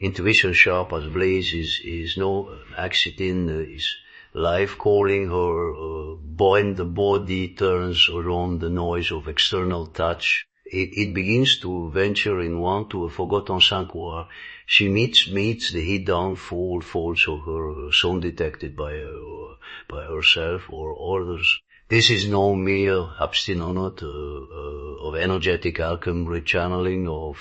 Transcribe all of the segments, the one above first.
intuition sharp as blaze is no accident, is life calling her, when the body turns around the noise of external touch. It begins to venture in one to a forgotten sanctuary. She meets the hidden folds of her soul detected by herself or others. This is no mere abstinence of energetic alchemy, channeling of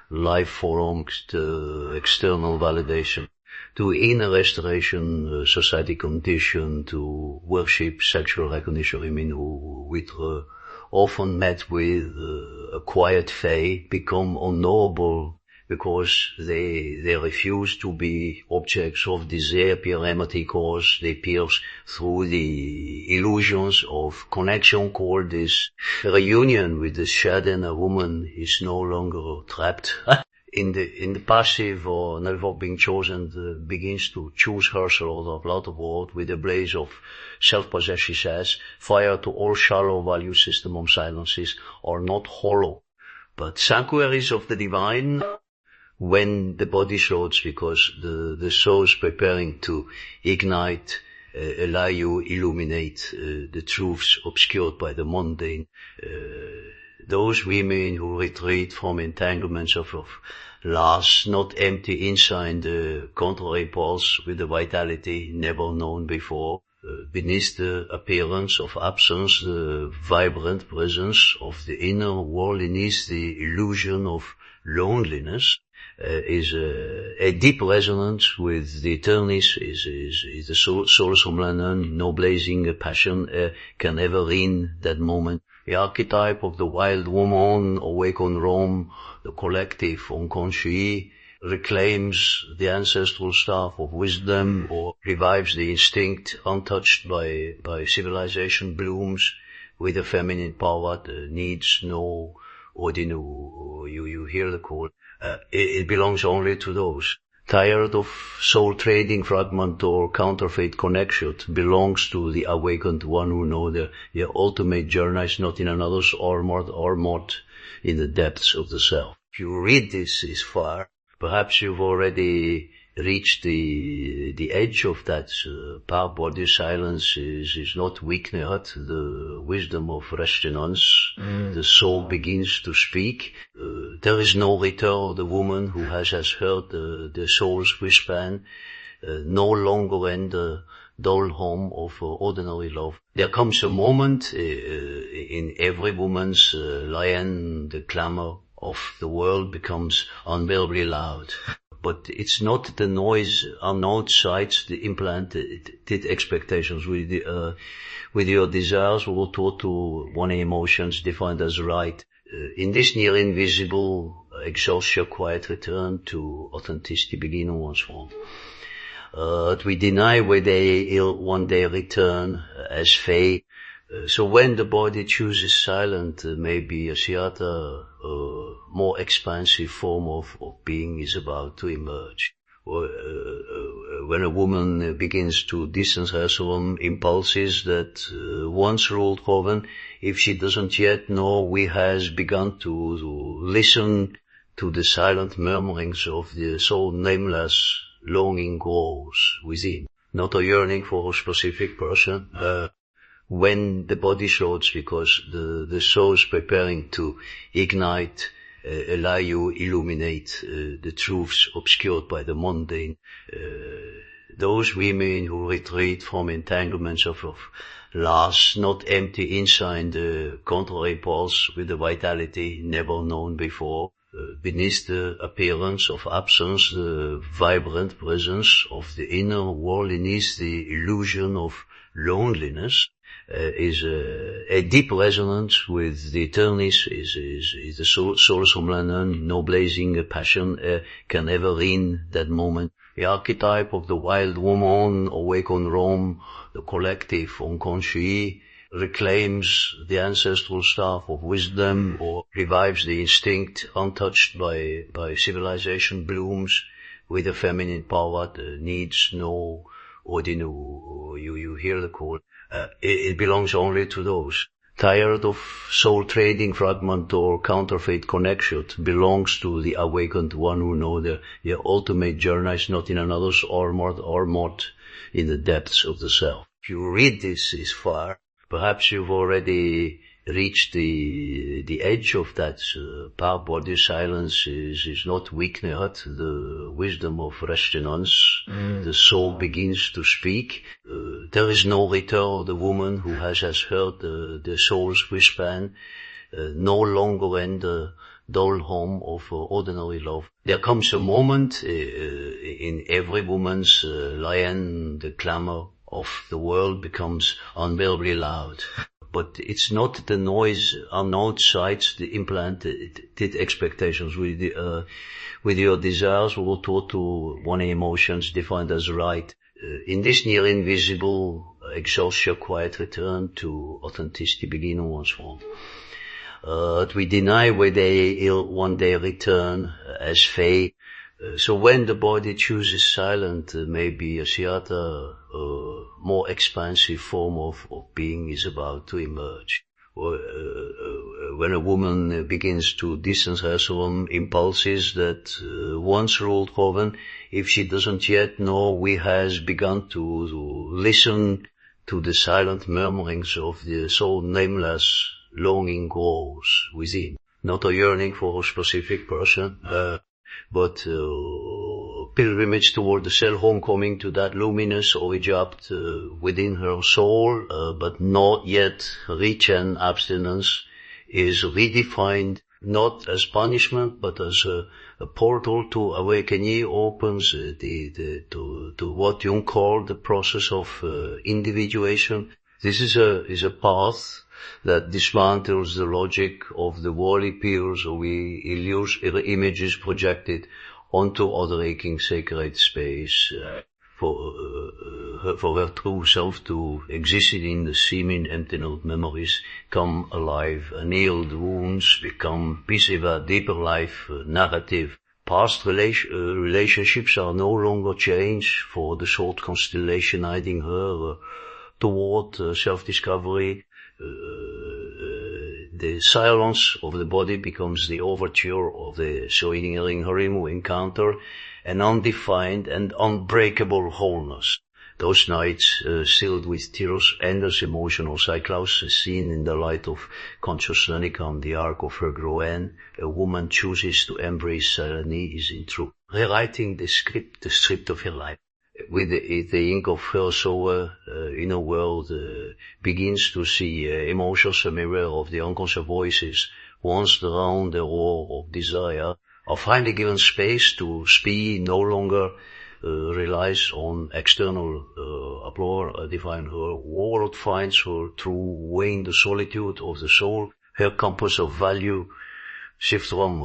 life forms to external validation, to inner restoration, society condition, to worship sexual recognition. I mean, who with often met with a quiet faith, become unknowable because they refuse to be objects of desire, appear empty cause they pierce through the illusions of connection called this reunion with the shadow, and a woman is no longer trapped in the passive or never being chosen, begins to choose herself out of world with a blaze of self-possession. She says, fire to all shallow value system of silences are not hollow, but sanctuaries of the divine. When the body shows, because the soul's preparing to ignite, allow you illuminate the truths obscured by the mundane. Those women who retreat from entanglements of lust, not empty inside the contrary pulse with the vitality never known before, beneath the appearance of absence, the vibrant presence of the inner worldliness, the illusion of loneliness, is a deep resonance with the eternity, is the soul somnolent, no blazing passion can ever in that moment. The archetype of the wild woman awake on Rome, the collective unconscious, reclaims the ancestral staff of wisdom or revives the instinct untouched by civilization, blooms with a feminine power that needs no ordinary. You hear the call. It belongs only to those tired of soul trading, fragment or counterfeit connection. It belongs to the awakened one who know their ultimate journey is not in another's armored in the depths of the self. If you read this far, perhaps you've already reached the edge of that part. Body silence is not weakness, the wisdom of resonance. The soul begins to speak. There is no return. The woman who has heard the soul's whisper, no longer in the dull home of ordinary love. There comes a moment in every woman's lion, the clamor of the world becomes unbearably loud. But it's not the noise on outside, the implanted expectations with your desires or taught to one emotions defined as right. In this near invisible exhaustion, quiet return to authenticity begin on one's form. We deny where they one day return as fate. So when the body chooses silent, maybe a theater, more expansive form of being is about to emerge. When a woman begins to distance herself from impulses that once ruled woman, if she doesn't yet know, we has begun to listen to the silent murmurings of the soul, nameless longing grows within. Not a yearning for a specific person. When the body shows, because the soul's preparing to ignite, allow you illuminate the truths obscured by the mundane. Those women who retreat from entanglements of lust, not empty inside the contrary pulse with the vitality never known before, beneath the appearance of absence, the vibrant presence of the inner worldliness, the illusion of loneliness, is a deep resonance with the eternity, is the soul somnolent, no blazing passion can ever in that moment. The archetype of the wild woman awake on Rome, the collective unconscious, reclaims the ancestral staff of wisdom or revives the instinct untouched by civilization, blooms with a feminine power that needs no ordinary. You hear the call. It belongs only to those tired of soul trading fragment or counterfeit connection, belongs to the awakened one who know their ultimate journey is not in another's armored or not in the depths of the self. If you read this far, perhaps you've already reached the edge of that power. Body silence is not weakness, the wisdom of resonance. The soul begins to speak. There is no return. The woman who has heard the soul's whisper no longer in the dull home of ordinary love. There comes a moment in every woman's lion, the clamor of the world becomes unbearably loud. But it's not the noise on outside, the implanted expectations with your desires or taught to one emotions defined as right. In this near invisible exhaustion, quiet return to authenticity begin in one's form. We deny where they one day return as fate. So when the body chooses silent, maybe a theater, more expansive form of being is about to emerge. When a woman begins to distance herself from impulses that once ruled woman, if she doesn't yet know, we has begun to listen to the silent murmurings of the soul, nameless longing grows within. Not a yearning for a specific person, but pilgrimage toward the self, homecoming to that luminous origin within her soul, but not yet reach an abstinence, is redefined not as punishment, but as a portal to awakening. Opens to what Jung called the process of individuation. This is a path that dismantles the logic of the worldly peers, or we images projected onto other aching sacred space, for her true self to exist in the seeming empty memories, come alive, annealed wounds become piece of a deeper life narrative. Past relationships are no longer changed for the short constellation hiding her toward self-discovery. The silence of the body becomes the overture of the soaring harem encounter, an undefined and unbreakable wholeness. Those nights sealed with tears, endless emotional cycles, seen in the light of consciousness on the arc of her groin, a woman chooses to embrace serenity is in truth, rewriting the script of her life. With the ink of her soul, inner world begins to see emotions, a mirror of the unconscious voices. Once drowned the roar of desire, are finally given space to speak, no longer relies on external applause. Define her world, finds her true way in the solitude of the soul. Her compass of value shifts from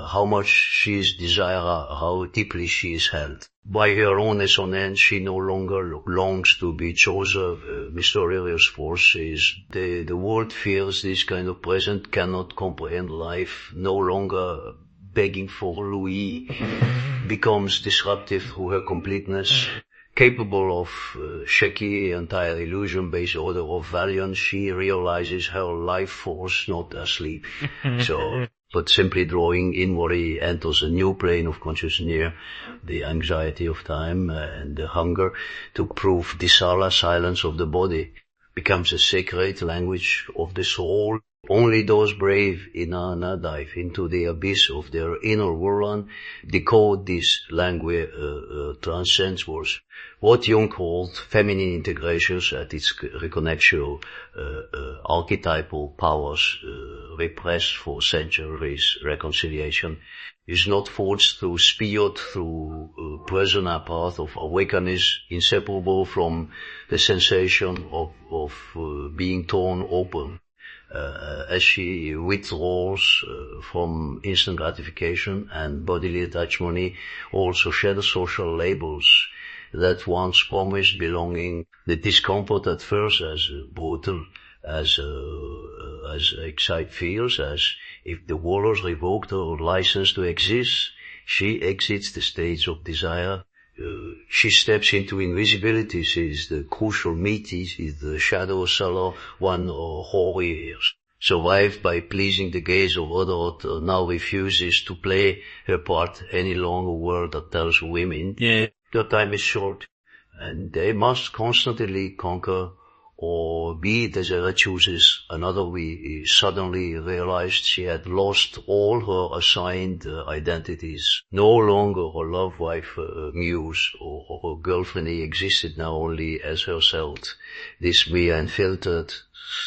how much she is desire, how deeply she is held. By her own resonance, she no longer longs to be chosen. Mysterious forces. The world fears this kind of present, cannot comprehend life, no longer begging for Louis, becomes disruptive through her completeness. Capable of shaky entire illusion-based order of valiance, she realizes her life force not asleep. But simply drawing inwardly enters a new plane of consciousness near the anxiety of time and the hunger to prove the silence of the body becomes a sacred language of the soul. Only those brave enough dive into the abyss of their inner world, decode this language, transcends words. What Jung called feminine integrations at its reconnection, archetypal powers, repressed for centuries, reconciliation, is not forged through spirit, through personal path of awakeness, inseparable from the sensation of being torn open. As she withdraws from instant gratification and bodily attachment, also shed social labels that once promised belonging. The discomfort at first as brutal, as excite feels, as if the warlords revoked her license to exist. She exits the stage of desire, she steps into invisibility. She is the crucial meaty, she is the shadow seller, one who survived by pleasing the gaze of others, now refuses to play her part any longer. A world that tells women, their time is short, and they must constantly conquer or be desire chooses another. We suddenly realized she had lost all her assigned identities. No longer her love wife, muse, or her girlfriend existed now only as herself. This me unfiltered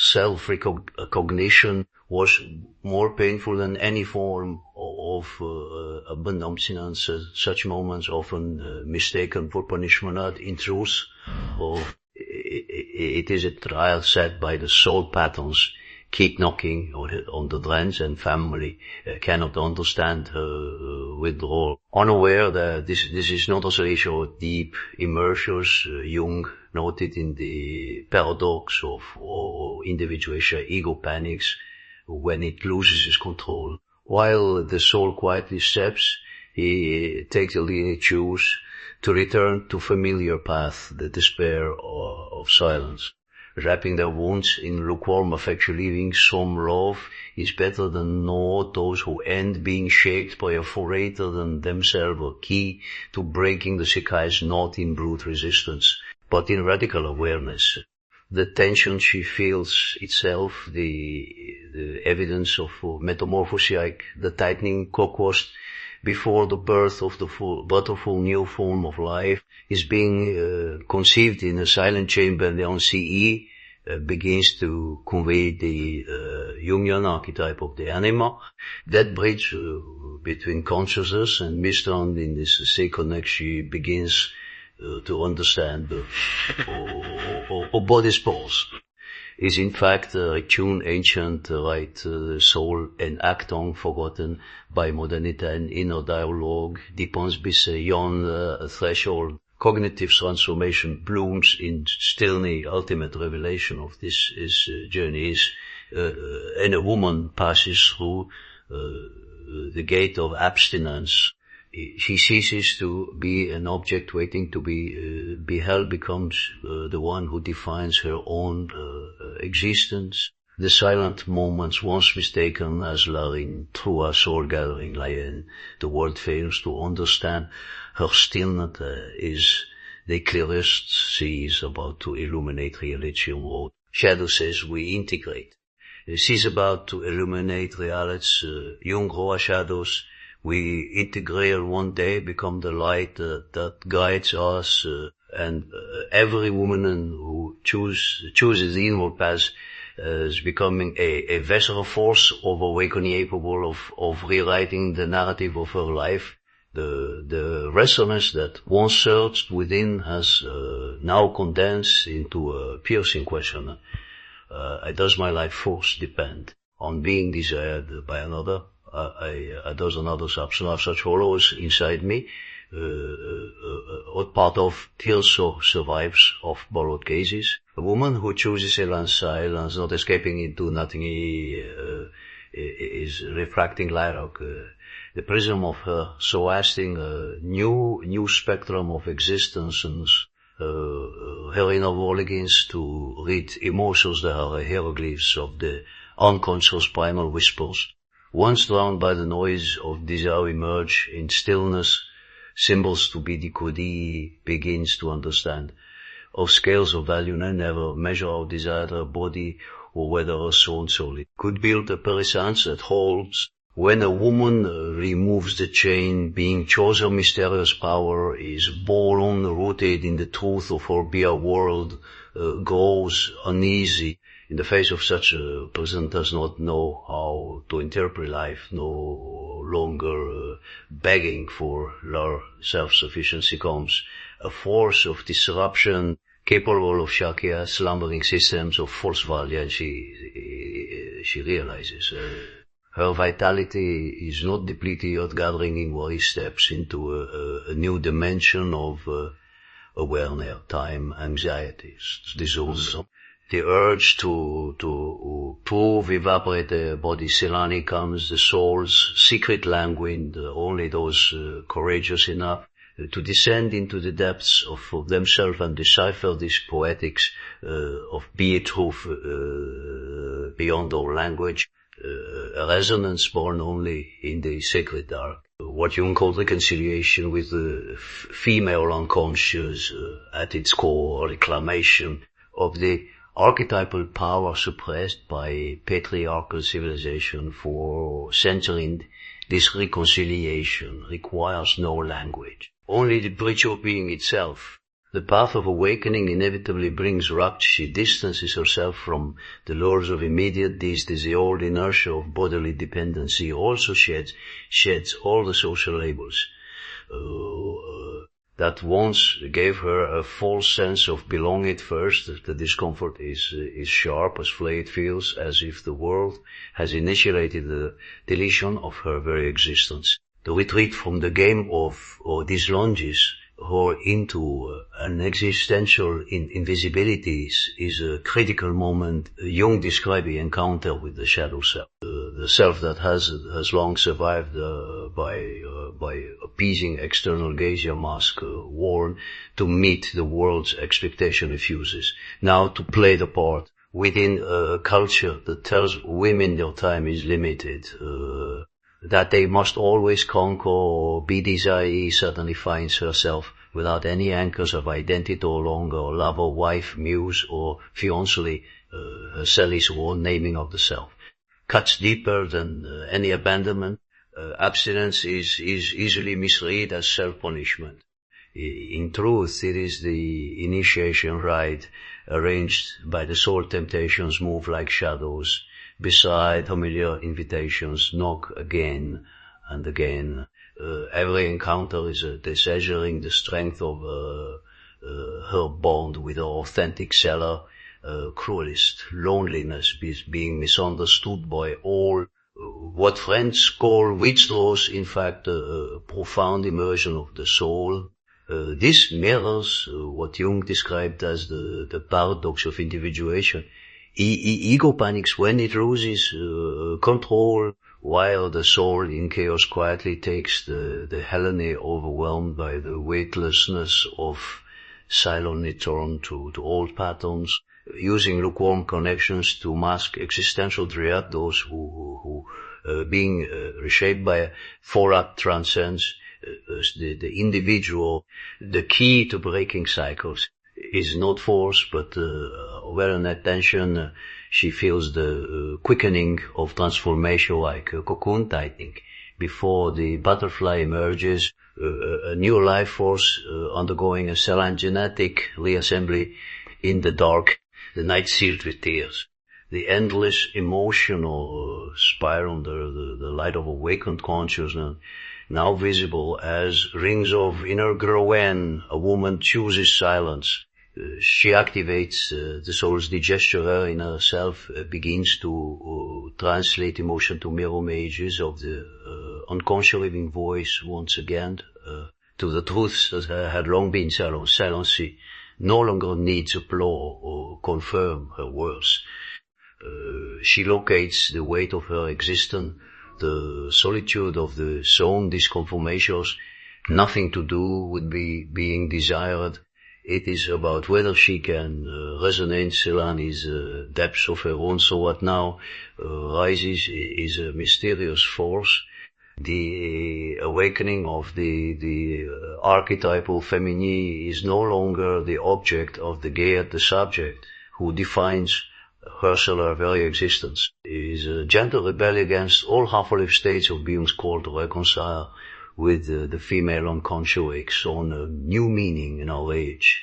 self-recognition was more painful than any form of abstinence. Such moments often mistaken for punishment. In truth, it is a trial set by the soul patterns. Keep knocking on the drains, and family cannot understand withdrawal. Unaware that this is not a issue of deep immersions. Jung noted in the paradox of individuation, ego panics when it loses its control. While the soul quietly steps, he takes a lead, choose to return to familiar path, the despair of silence. Wrapping their wounds in lukewarm affection, leaving some love is better than not. Those who end being shaped by a greater than themselves are key to breaking the Sekai's not in brute resistance, but in radical awareness. The tension she feels itself, the evidence of metamorphosis, like the tightening cockwast before the birth of the beautiful new form of life, is being conceived in a silent chamber, and the NCE begins to convey the Jungian archetype of the anima. That bridge between consciousness and mystery in this sacred next, she begins to understand the body's pulse is in fact a tuned ancient right soul and act on forgotten by modernity and inner dialogue depends beyond a threshold. Cognitive transformation blooms in still the ultimate revelation of this journey is and a woman passes through the gate of abstinence. She ceases to be an object waiting to be beheld, becomes the one who defines her own existence. The silent moments, once mistaken as luring through a soul gathering lion, the world fails to understand. Her stillness is the clearest she is about to illuminate reality on road. Shadow says we integrate. She's about to illuminate reality. Young raw shadows. We integrate one day, become the light that guides us, and every woman who chooses the inward path is becoming a vessel force of awakening, capable of rewriting the narrative of her life. The resonance that once surged within has now condensed into a piercing question. Does my life force depend on being desired by another? Does another substance such hollows inside me? What part of also survives of borrowed cases? A woman who chooses silence, not escaping into nothing, is refracting lilac, the prism of her, so asking a new spectrum of existence, her inner world begins to read emotions that are hieroglyphs of the unconscious primal whispers. Once drowned by the noise of desire emerge in stillness, symbols to be decoded, begins to understand. Of scales of value never measure our desire, our body, or whether our soul solid. Could build a presence that holds. When a woman removes the chain, being chosen mysterious power is born rooted in the truth of her bare world, grows uneasy. In the face of such a person does not know how to interpret life, no longer begging for her self-sufficiency comes. A force of disruption capable of shaking slumbering systems of false value, and she realizes her vitality is not depleted yet, gathering in where he steps into a new dimension of awareness, time, anxieties, dissolves. The urge to prove, evaporate the body, Selani comes, the soul's secret language, only those courageous enough to descend into the depths of themselves and decipher this poetics of be it truth beyond all language, a resonance born only in the sacred dark. What Jung called reconciliation with the female unconscious, at its core, reclamation of the archetypal power suppressed by patriarchal civilization for centuries. This reconciliation requires no language, only the bridge of being itself. The path of awakening inevitably brings rupture. She distances herself from the lures of immediate deeds. The old inertia of bodily dependency also sheds all the social labels that once gave her a false sense of belonging at first. The discomfort is sharp, as flayed feels, as if the world has initiated the deletion of her very existence. The retreat from the game or dislodges her into an existential invisibility is a critical moment. Jung described the encounter with the shadow self, the self that has long survived by appeasing external gaze, a mask worn to meet the world's expectation refuses. Now to play the part within a culture that tells women their time is limited, that they must always conquer or be desired. Suddenly finds herself without any anchors of identity or longer, lover, wife, muse, or fiancée, Sally's own naming of the self. Cuts deeper than any abandonment. Abstinence is easily misread as self-punishment. In truth, it is the initiation rite arranged by the soul. Temptations move like shadows beside familiar invitations, knock again and again. Every encounter is a dismeasuring the strength of her bond with her authentic seller. Cruelest loneliness being misunderstood by all. What friends call withdrawals, in fact, a profound immersion of the soul. This mirrors what Jung described as the paradox of individuation. Ego panics when it loses control, while the soul in chaos quietly takes the Hellene, overwhelmed by the weightlessness of silently turn to old patterns, using lukewarm connections to mask existential dread. Those who being reshaped by four-act transcends the individual. The key to breaking cycles is not force, but where an attention. She feels the quickening of transformation like a cocoon tightening. Before the butterfly emerges, a new life force undergoing a cell and genetic reassembly in the dark, the night sealed with tears. The endless emotional spiral under the light of awakened consciousness, now visible as rings of inner growing. A woman chooses silence. She activates the soul's digestione in herself, begins to translate emotion to mirror images of the unconscious living voice once again, to the truths that had long been silent. Silence no longer needs applause or confirm her words. She locates the weight of her existence, the solitude of the zone disconformations, nothing to do with being desired. It is about whether she can resonate Selani's depths of her own. So what now rises is a mysterious force, the awakening of the archetypal feminine is no longer the object of the gaze, the subject who defines herself, her very existence. It is a gentle rebellion against all half-life states of beings called to reconcile with the female unconscious wakes on a new meaning in our age,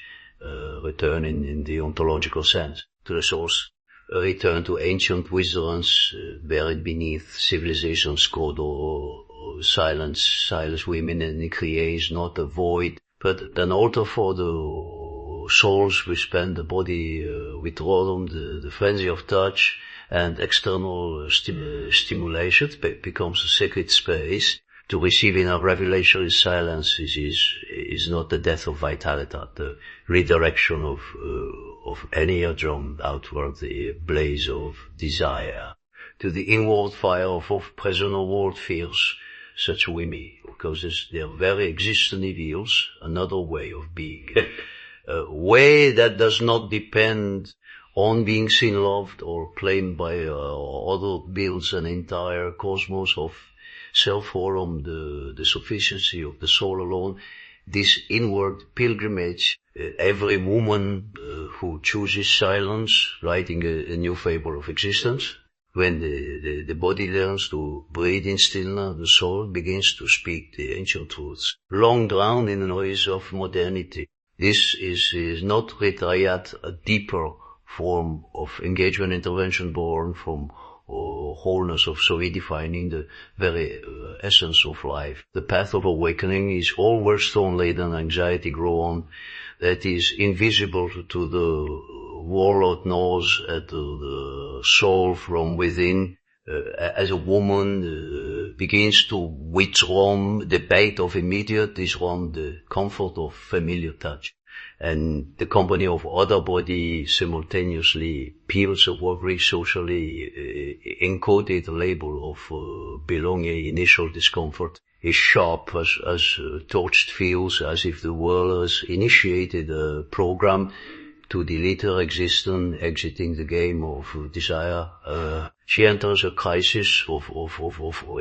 return in the ontological sense to the source, a return to ancient wisdoms buried beneath civilization's code or silence women, and it creates not a void, but an altar for the souls which spend the body withdrawn, the frenzy of touch and external stimulation. It becomes a sacred space. To receive in a revelation silence is not the death of vitality, the redirection of any eardrum outward, the blaze of desire. To the inward fire of present world fears, such women, because their very existence reveals another way of being. A way that does not depend on being seen, loved, or claimed by other, builds an entire cosmos of self-form, the sufficiency of the soul alone. This inward pilgrimage, every woman who chooses silence, writing a new fable of existence. When the body learns to breathe in stillness, the soul begins to speak the ancient truths, long drowned in the noise of modernity. This is not yet a deeper form of engagement intervention born from wholeness of so redefining the very essence of life. The path of awakening is always stone-laden anxiety grown that is invisible to the warlord knows at the soul from within. As a woman begins to withdraw the bait of immediate, is from the comfort of familiar touch. And the company of other body simultaneously peels away socially encoded label of belonging, initial discomfort is sharp as touched feels as if the world has initiated a program to delete her existence, exiting the game of desire. She enters a crisis of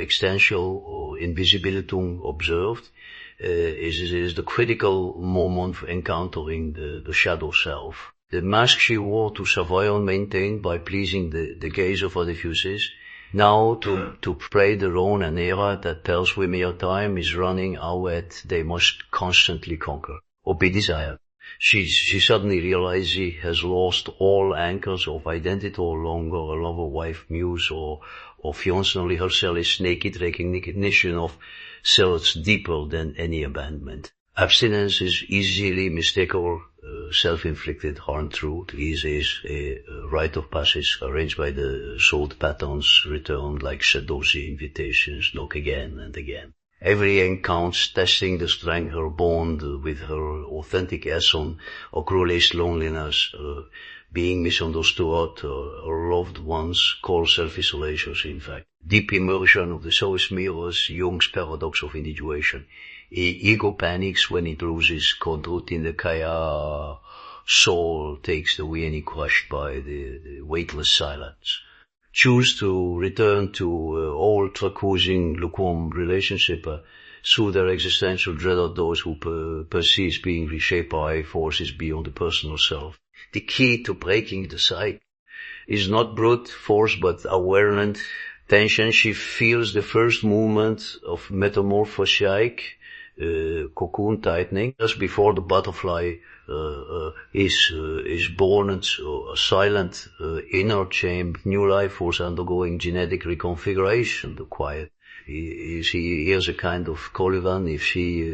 existential invisibility observed. Is the critical moment for encountering the shadow self. The mask she wore to survive and maintained by pleasing the gaze of other fuses, now to pray the wrong an era that tells women your time is running out, they must constantly conquer or be desired. She suddenly realizes she has lost all anchors of identity, no longer a lover, wife, muse, or fiancé. Only herself is naked recognition of selves deeper than any abandonment. Abstinence is easily mistakable, self-inflicted harm truth. Is a rite of passage arranged by the souled patterns, returned like seductive invitations, knock again and again. Every encounter testing the strength, her bond with her authentic essence, or cruelest loneliness, being misunderstood, or loved ones, called self-isolation, in fact. Deep immersion of the soul mirrors Jung's paradox of individuation. Ego panics when it loses control in the kaya. Soul takes the way and is crushed by the weightless silence. Choose to return to old accusing lukewarm relationship through their existential dread of those who perceive being reshaped by forces beyond the personal self. The key to breaking the cycle is not brute force but awareness. Tension, she feels the first movement of metamorphosic cocoon tightening just before the butterfly is born into a silent inner chamber, new life force undergoing genetic reconfiguration, the quiet. She hears a kind of Colivan if she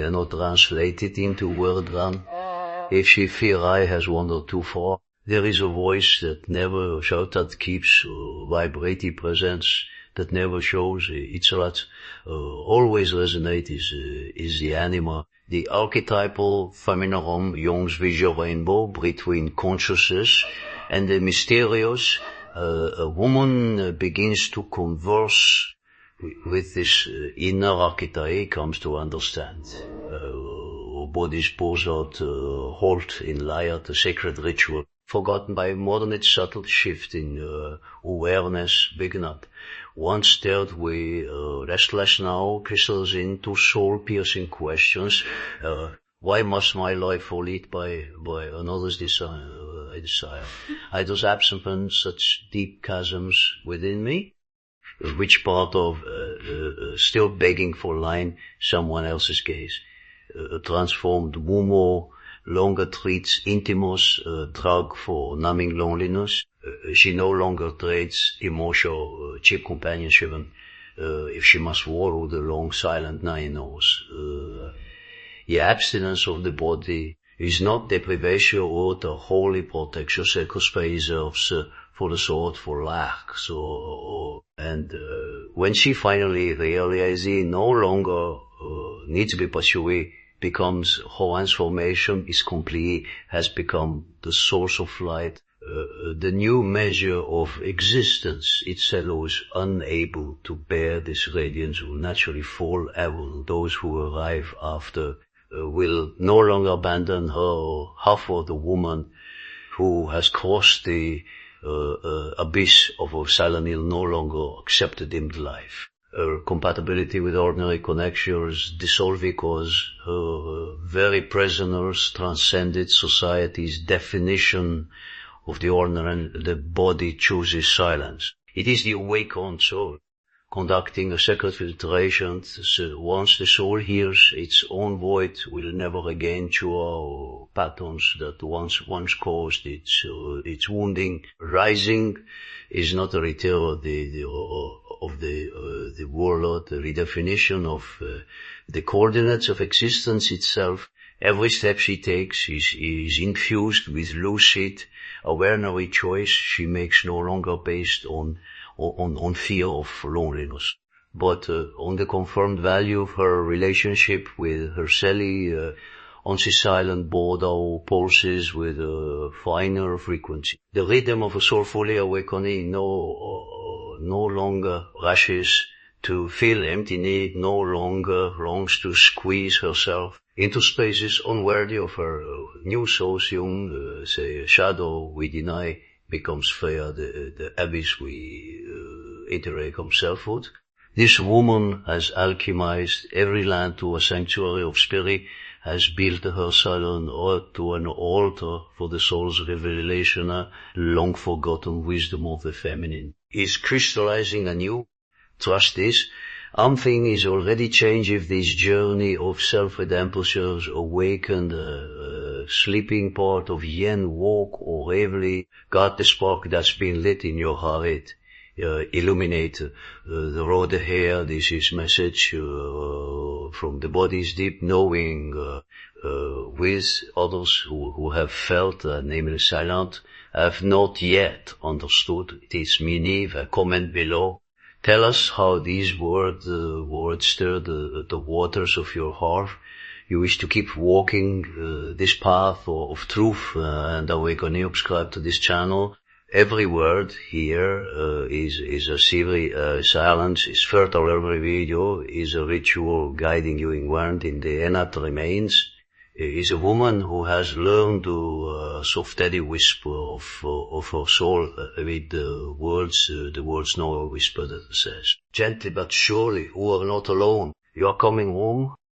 not translated into word run. If she fear I has wandered too far. There is a voice that never shouts, that keeps vibrating presence, that never shows. It's what always resonates is the anima. The archetypal feminine Jung's visual rainbow between consciousness and the mysterious. A woman begins to converse with this inner archetype, comes to understand. Bodies pours out halt in lyre, the sacred ritual, forgotten by modern its subtle shift in awareness, big enough. Once stirred we restless now, crystals into soul-piercing questions. Why must my life fall lit by another's desire? I thus absent such deep chasms within me, which part of still begging for line someone else's gaze. A transformed Mumo longer treats Intimos, a drug for numbing loneliness. She no longer trades emotional cheap companionship if she must wallow the long silent night knows. The abstinence of the body is not deprivation or the holy protection, sacred space for the sword for lack. When she finally realizes it no longer needs to be pursued, becomes her transformation is complete, has become the source of light, the new measure of existence itself is unable to bear this radiance will naturally fall ever. Those who arrive after will no longer abandon her or half of the woman who has crossed the abyss of her silent ill no longer accepted in life. Her compatibility with ordinary connections dissolved because her very prisoners transcended society's definition of the ordinary, and the body chooses silence. It is the awakened soul conducting a sacred filtration. So once the soul hears its own voice, will never again chew patterns that once caused its wounding. Rising is not a return of the warlord, the redefinition of the coordinates of existence itself. Every step she takes is infused with lucid, awareness choice she makes, no longer based on fear of loneliness, but on the confirmed value of her relationship with her Sally, on the silent border pulses with a finer frequency. The rhythm of a soulfully awakening no longer rushes to fill empty need, no longer longs to squeeze herself into spaces unworthy of her new soul's young, say, shadow we deny becomes fair, the abyss we iterate of selfhood. This woman has alchemized every land to a sanctuary of spirit, has built her silent earth to an altar for the soul's revelation, long forgotten wisdom of the feminine. Is crystallizing anew. Trust this. Something is already changed if this journey of self-redemption has awakened sleeping part of yen walk or heavily got the spark that's been lit in your heart. Illuminate the road ahead. This is message from the body's deep knowing with others who have felt, namely silent, have not yet understood. It is Minive, a comment below. Tell us how these words stir the waters of your heart. You wish to keep walking this path of truth and awakening. Subscribe to this channel. Every word here is a silence, is fertile. Every video is a ritual guiding you inward in the innate remains. Is a woman who has learned to soft steady whisper of her soul with the words no whisper that says, gently but surely, you are not alone. You are coming home.